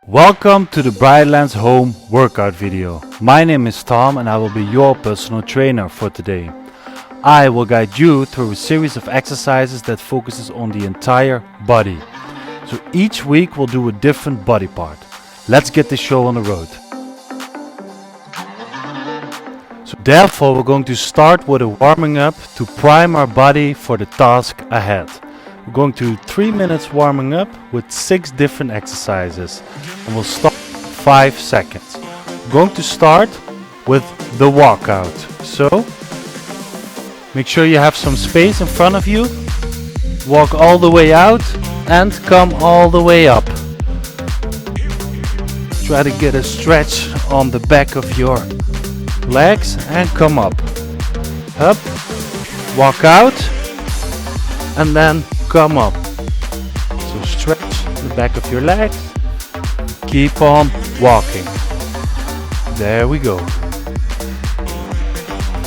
Welcome to the Brightlands home workout video. My name is Tom and I will be your personal trainer for today. I will guide you through a series of exercises that focuses on the entire body. So each week we'll do a different body part. Let's get the show on the road. So therefore we're going to start with a warming up to prime our body for the task ahead. We're going to 3 minutes warming up with 6 different exercises and we'll stop 5 seconds. We're going to start with the walkout. So make sure you have some space in front of you. Walk all the way out and come all the way up. Try to get a stretch on the back of your legs and come up. Up, walk out and then come up. So stretch the back of your legs. Keep on walking. There we go.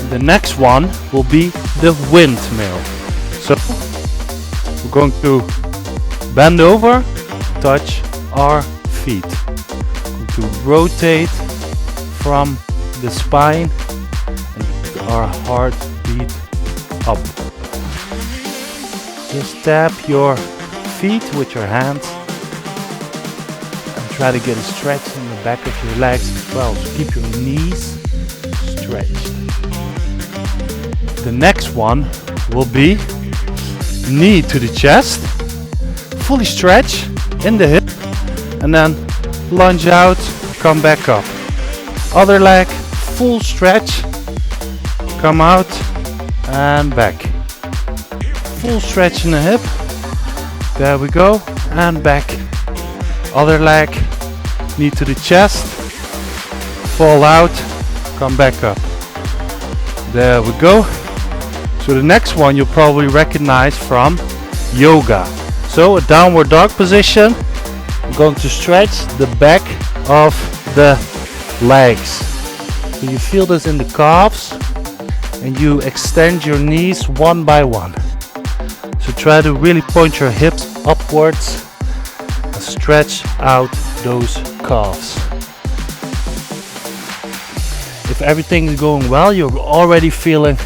The next one will be the windmill. So we're going to bend over, touch our feet. Going to rotate from the spine and our heart beat up. Just tap your feet with your hands and try to get a stretch in the back of your legs as well. So keep your knees stretched. The next one will be knee to the chest, fully stretch in the hip and then lunge out, come back up. Other leg, full stretch, come out and back. Full stretch in the hip. There we go. And back. Other leg. Knee to the chest. Fall out. Come back up. There we go. So the next one you'll probably recognize from yoga. So a downward dog position. I'm going to stretch the back of the legs. So you feel this in the calves. And you extend your knees one by one. So try to really point your hips upwards and stretch out those calves. If everything is going well, you're already feeling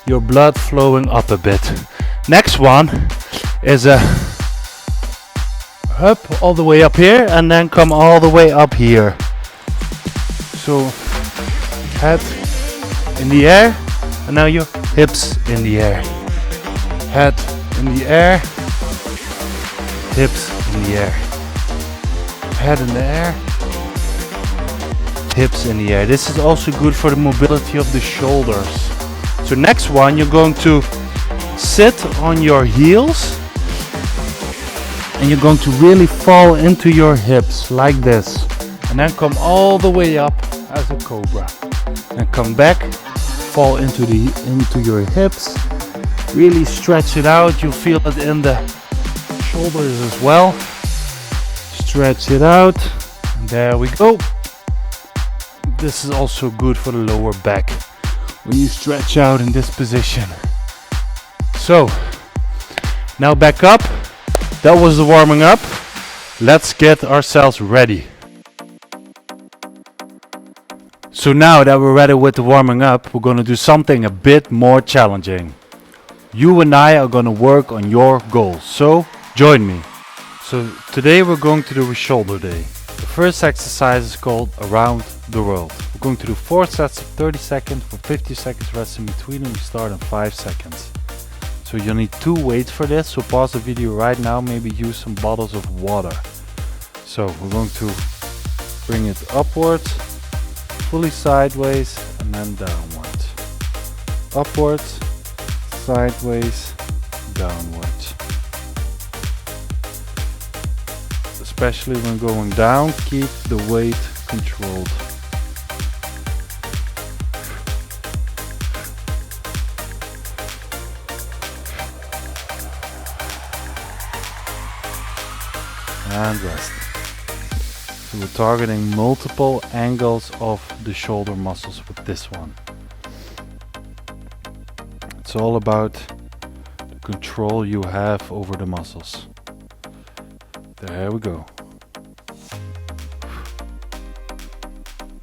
your blood flowing up a bit. Next one is a up all the way up here and then come all the way up here. So head in the air and now your hips in the air. Head in the air, hips in the air, head in the air, hips in the air. This is also good for the mobility of the shoulders. So next one, you're going to sit on your heels and you're going to really fall into your hips like this and then come all the way up as a cobra and come back, fall into your hips. Really stretch it out. You'll feel it in the shoulders as well. Stretch it out. And there we go. This is also good for the lower back when you stretch out in this position. So now back up. That was the warming up. Let's get ourselves ready. So now that we're ready with the warming up, we're going to do something a bit more challenging. You and I are going to work on your goals, so join me. So today we're going to do a shoulder day. The first exercise is called Around the World. We're going to do 4 sets of 30 seconds with 50 seconds rest in between and we start in 5 seconds. So you'll need 2 weights for this, so pause the video right now, maybe use some bottles of water. So we're going to bring it upwards, fully sideways and then downwards. Upwards, sideways, downwards. Especially when going down, keep the weight controlled. and rest. So we're targeting multiple angles of the shoulder muscles with this one. It's all about the control you have over the muscles. There we go.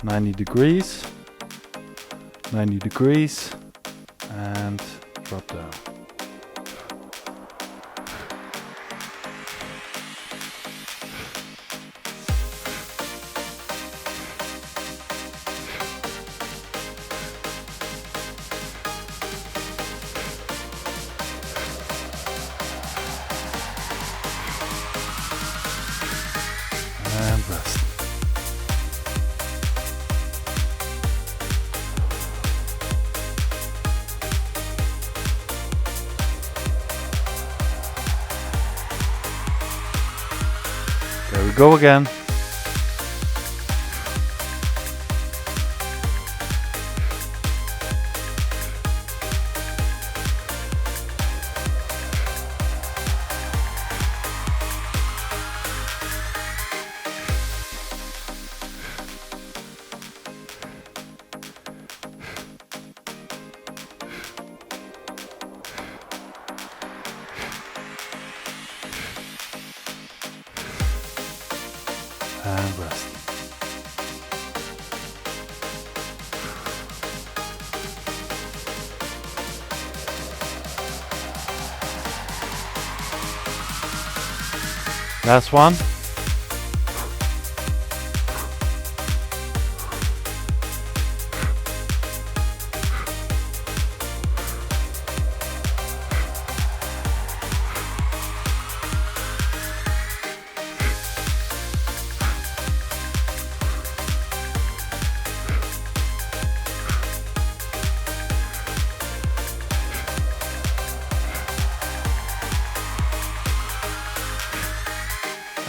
90 degrees, 90 degrees, and drop down. And rest. There we go again. And rest. Last one.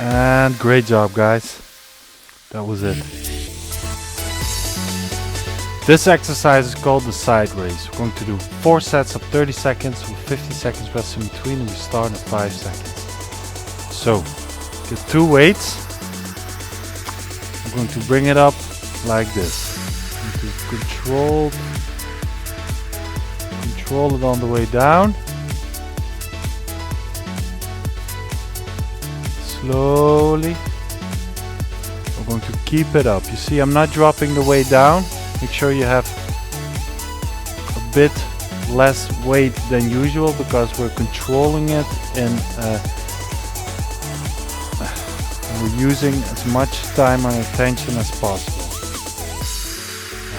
And great job, guys. That was it. This exercise is called the side raise. We're going to do 4 sets of 30 seconds with 50 seconds rest in between, and we start in 5 seconds. So, get 2 weights. I'm going to bring it up like this. Control it on the way down. Slowly. We're going to keep it up. You see, I'm not dropping the weight down. Make sure you have a bit less weight than usual because we're controlling it and we're using as much time and attention as possible.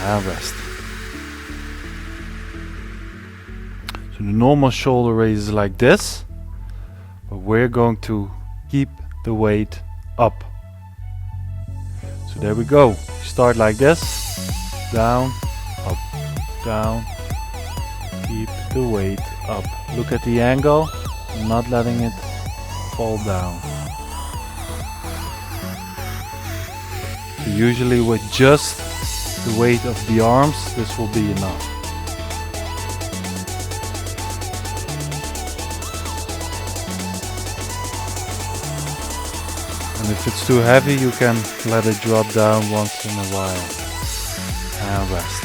And rest. So the normal shoulder raise is like this, but we're going to keep the weight up. So there we go. Start like this. Down, up, down. Keep the weight up. Look at the angle, not letting it fall down. So usually with just the weight of the arms, this will be enough. And if it's too heavy, you can let it drop down once in a while. And rest.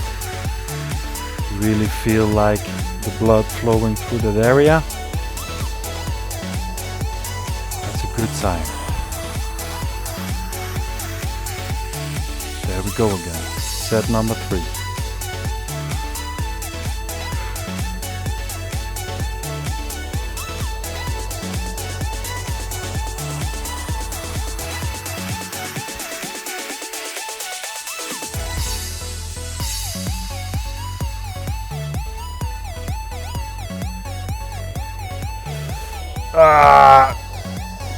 You really feel like the blood flowing through that area. That's a good sign. There we go again. Set number 3.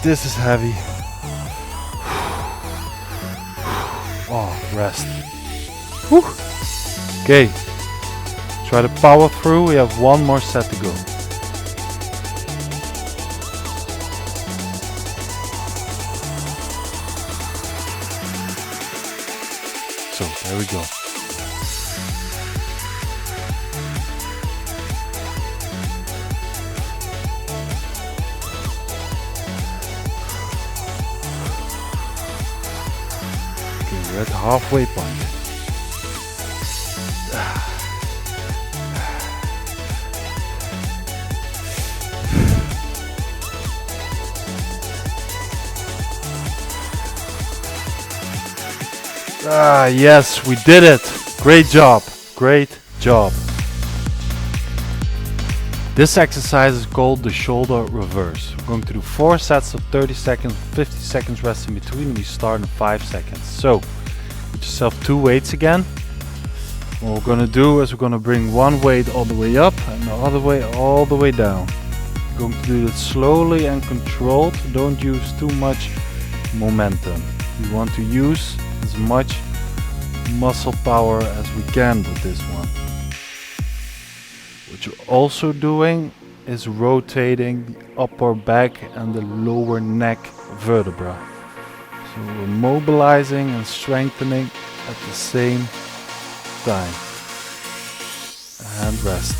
This is heavy. Oh, rest. Whew. Okay, try to power through. We have 1 more set to go. So there we go. We're at the halfway point. Ah, yes, we did it. Great job. Great job. This exercise is called the shoulder reverse. We're going to do 4 sets of 30 seconds, 50 seconds rest in between. We start in 5 seconds. So, get yourself 2 weights again. What we're going to do is we're going to bring one weight all the way up and the other way all the way down. We're going to do it slowly and controlled. Don't use too much momentum. We want to use as much muscle power as we can with this one. What you're also doing is rotating the upper back and the lower neck vertebra. So we're mobilizing and strengthening at the same time. And rest.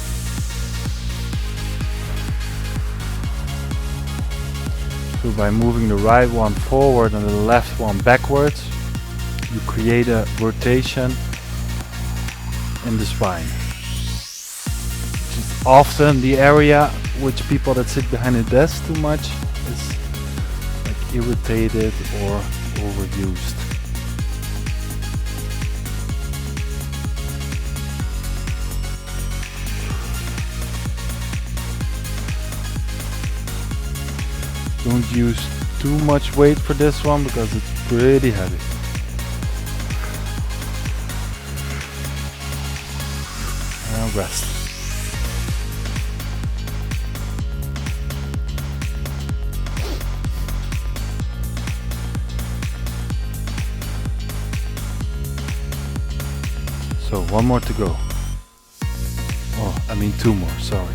So by moving the right one forward and the left one backwards, you create a rotation in the spine. Which is often the area which people that sit behind a desk too much is like irritated or overused. Don't use too much weight for this one because it's pretty heavy. And rest. So one more to go. Oh, I mean 2 more, sorry.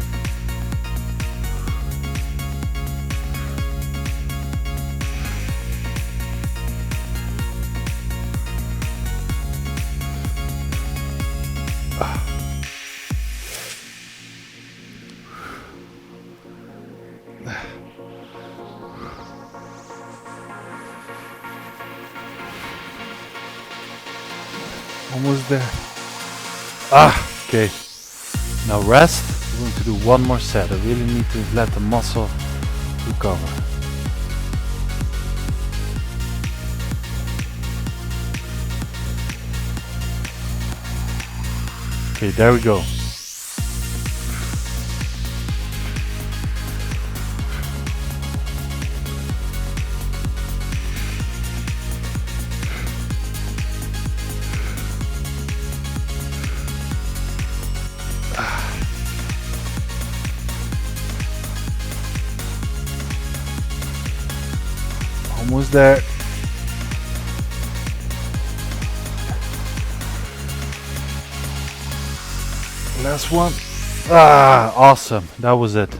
Almost there. Okay. Now rest. We're going to do one more set. I really need to let the muscle recover. Okay, there we go. Almost there. Last one. Awesome. That was it.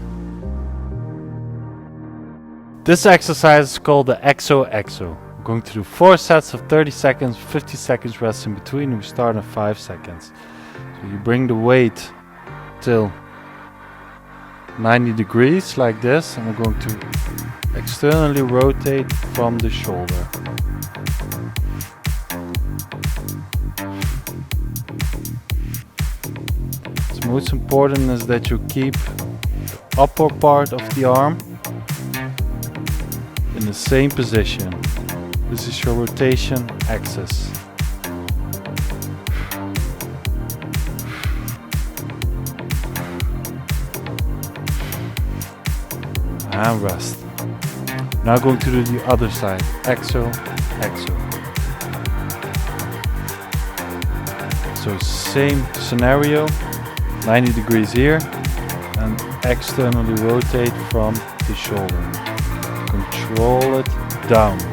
This exercise is called the exo-exo. We're going to do 4 sets of 30 seconds, 50 seconds rest in between. We start in 5 seconds. So you bring the weight till 90 degrees like this, and we're going to externally rotate from the shoulder. What's most important is that you keep the upper part of the arm in the same position. This is your rotation axis. And rest. Now going to do the other side. Exo, exo. So same scenario. 90 degrees here. And externally rotate from the shoulder. Control it downwards.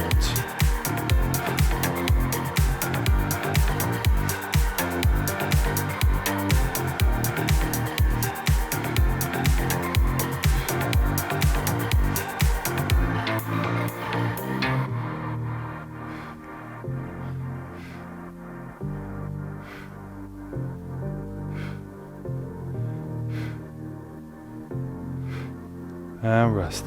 And rest.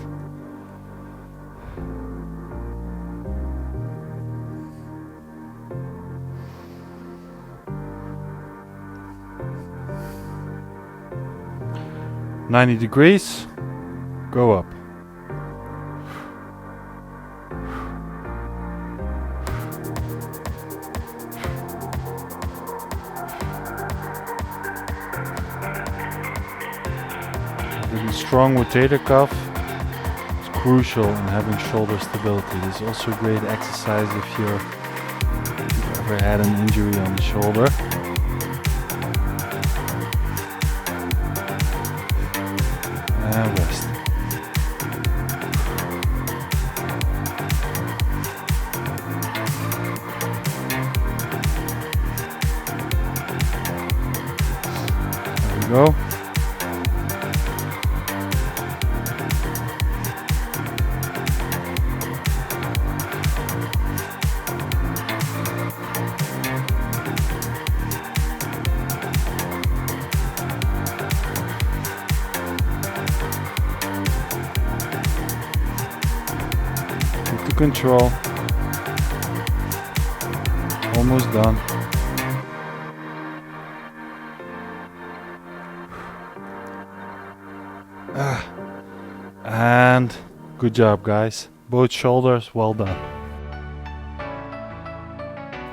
90 degrees, go up. Having a strong rotator cuff is crucial in having shoulder stability. This is also a great exercise if you've ever had an injury on the shoulder. And rest. There we go. Control. Almost done. And good job, guys. Both shoulders, well done.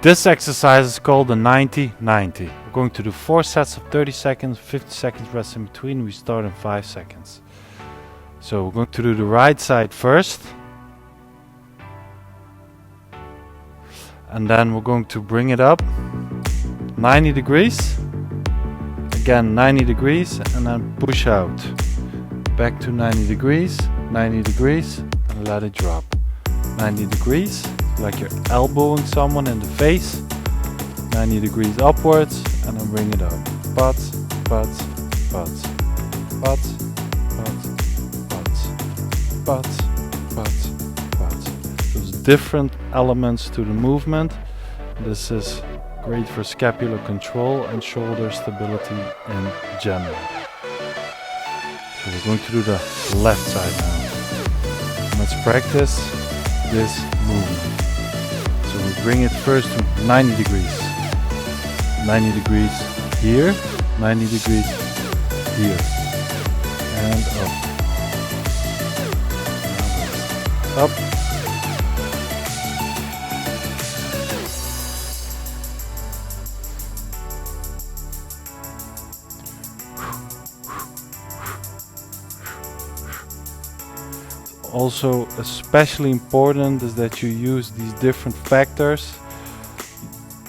This exercise is called the 90-90. We're going to do 4 sets of 30 seconds, 50 seconds rest in between. We start in 5 seconds. So we're going to do the right side first. And then we're going to bring it up 90 degrees, again 90 degrees, and then push out. Back to 90 degrees, and let it drop. 90 degrees, like you're elbowing someone in the face. 90 degrees upwards, and then bring it up. Butts, butts, butts, butts, butts, butts, butts, butts, butts. There's different elements to the movement. This is great for scapular control and shoulder stability in general. So we're going to do the left side now. Let's practice this movement. So we bring it first to 90 degrees. 90 degrees here, 90 degrees here, and up. Up. Also especially important is that you use these different factors,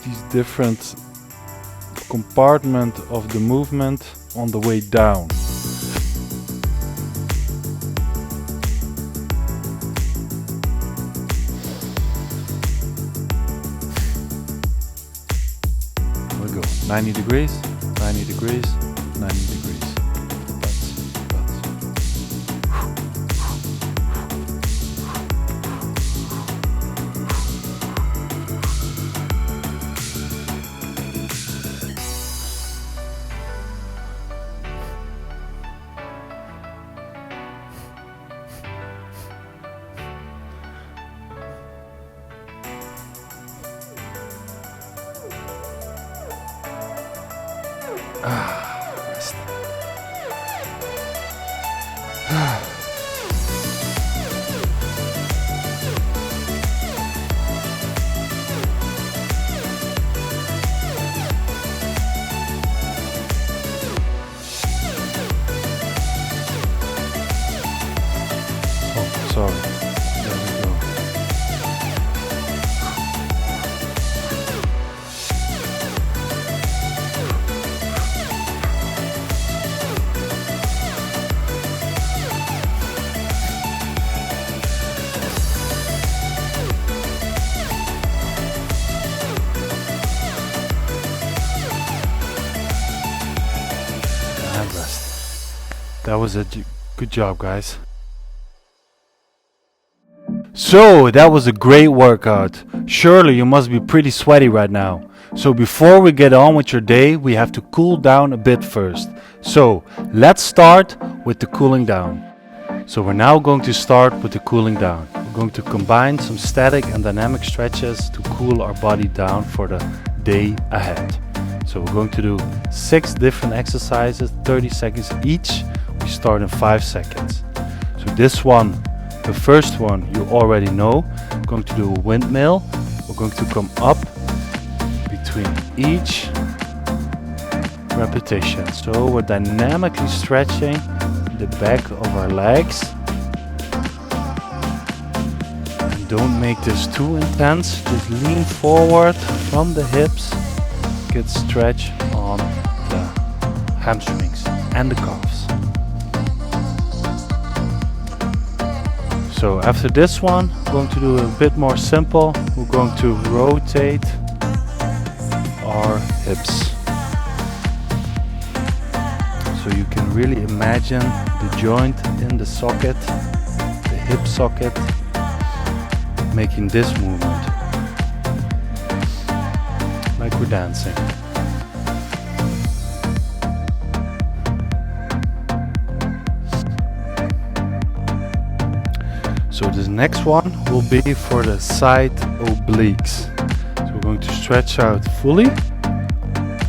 these different compartment of the movement on the way down. There we go. 90 degrees, 90 degrees, 90 degrees. Rest. Oh, sorry. There we go. That was a good job, guys. So that was a great workout. Surely you must be pretty sweaty right now. So before we get on with your day, we have to cool down a bit first. So let's start with the cooling down. So we're now going to start with the cooling down. We're going to combine some static and dynamic stretches to cool our body down for the day ahead. So we're going to do 6 different exercises, 30 seconds each, We start in 5 seconds. So this one, the first one, you already know. We're going to do a windmill. We're going to come up between each repetition. So we're dynamically stretching the back of our legs. And don't make this too intense. Just lean forward from the hips. Get stretch on the hamstrings and the calves. So after this one, we're going to do a bit more simple. We're going to rotate our hips. So you can really imagine the joint in the socket, the hip socket, making this movement. Like we're dancing. So this next one will be for the side obliques. So we're going to stretch out fully,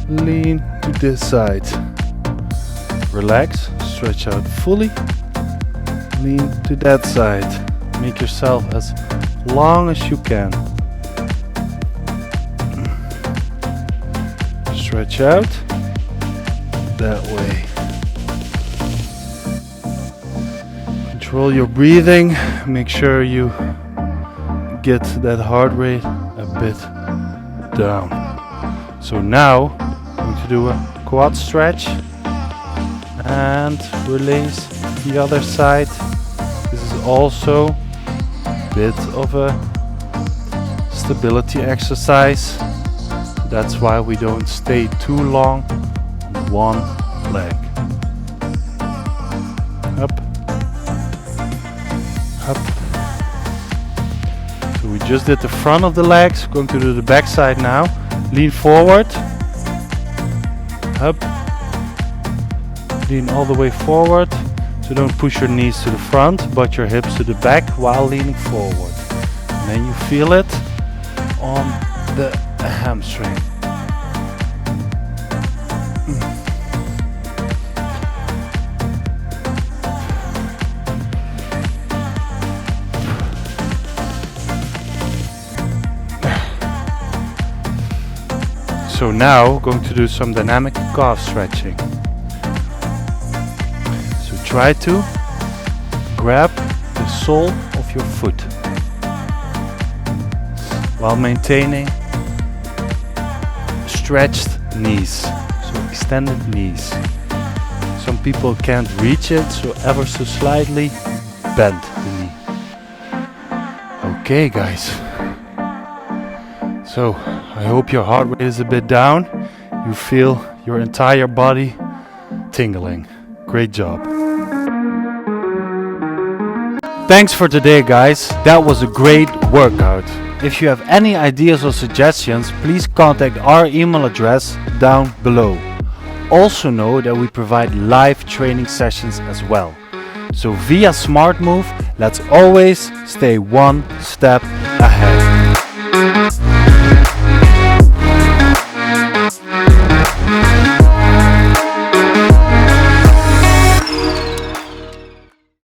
lean to this side, relax, stretch out fully, lean to that side. Make yourself as long as you can. Stretch out that way. Control your breathing. Make sure you get that heart rate a bit down. So now I'm going to do a quad stretch and release the other side. This is also a bit of a stability exercise. That's why we don't stay too long on one leg. Up, up. So we just did the front of the legs. Going to do the back side now. Lean forward. Up. Lean all the way forward. So don't push your knees to the front, but your hips to the back while leaning forward. And then you feel it on the hamstring. So now going to do some dynamic calf stretching. So try to grab the sole of your foot while maintaining stretched knees, so extended knees. Some people can't reach it, so ever so slightly bend the knee. Okay guys, so I hope your heart rate is a bit down. You feel your entire body tingling. Great job. Thanks for today guys, that was a great workout. If you have any ideas or suggestions, please contact our email address down below. Also know that we provide live training sessions as well. So via SmartMove, let's always stay one step ahead.